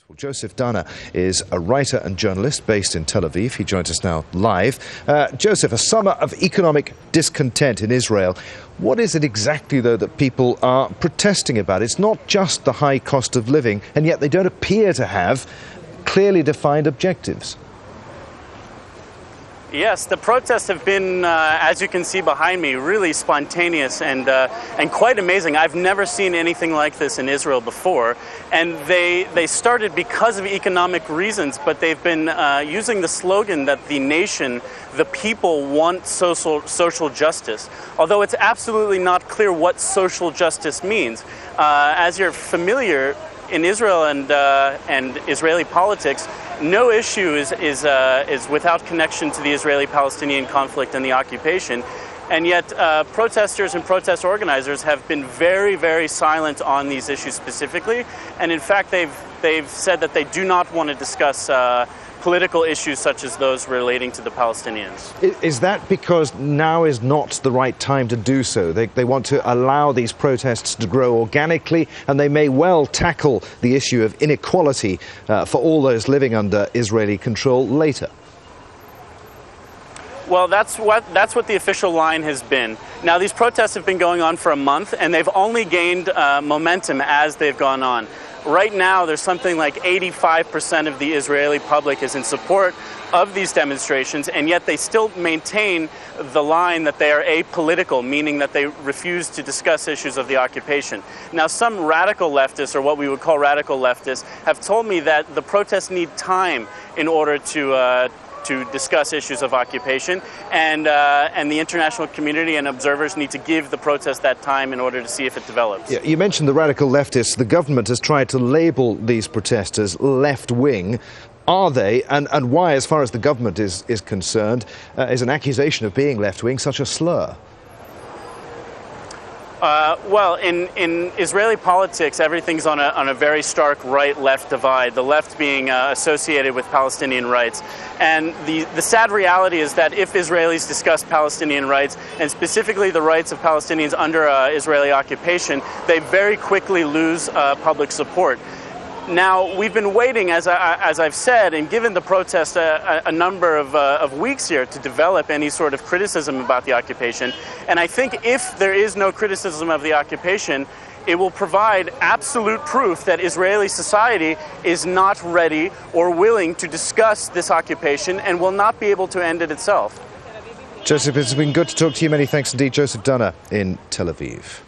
Well, Joseph Dana is a writer and journalist based in Tel Aviv. He joins us now live. Joseph, a summer of economic discontent in Israel. What is it exactly, though, that people are protesting about? It's not just the high cost of living, and yet they don't appear to have clearly defined objectives. Yes, the protests have been, as you can see behind me, really spontaneous and quite amazing. I've never seen anything like this in Israel before. And they started because of economic reasons, but they've been using the slogan that the nation, the people, want social justice. Although it's absolutely not clear what social justice means. As you're familiar, in Israel and Israeli politics, no issue is without connection to the Israeli-Palestinian conflict and the occupation. And yet protesters and protest organizers have been very, very silent on these issues specifically. And in fact, they've said that they do not want to discuss political issues such as those relating to the Palestinians. Is that because now is not the right time to do so? They want to allow these protests to grow organically, and they may well tackle the issue of inequality for all those living under Israeli control later? Well, that's what the official line has been. Now, these protests have been going on for a month, and they've only gained momentum as they've gone on. Right now, there's something like 85% of the Israeli public is in support of these demonstrations, and yet they still maintain the line that they are apolitical, meaning that they refuse to discuss issues of the occupation. Now, some radical leftists, or what we would call radical leftists, have told me that the protests need time in order to discuss issues of occupation, and the international community and observers need to give the protest that time in order to see if it develops. Yeah, you mentioned the radical leftists. The government has tried to label these protesters left-wing. Are they, and why, as far as the government is concerned, is an accusation of being left-wing such a slur? Well, in Israeli politics, everything's on a very stark right-left divide, the left being associated with Palestinian rights. And the sad reality is that if Israelis discuss Palestinian rights, and specifically the rights of Palestinians under Israeli occupation, they very quickly lose public support. Now, we've been waiting, as I've said, and given the protest a number of weeks here to develop any sort of criticism about the occupation. And I think if there is no criticism of the occupation, it will provide absolute proof that Israeli society is not ready or willing to discuss this occupation and will not be able to end it itself. Joseph, it's been good to talk to you. Many thanks indeed. Joseph Dana in Tel Aviv.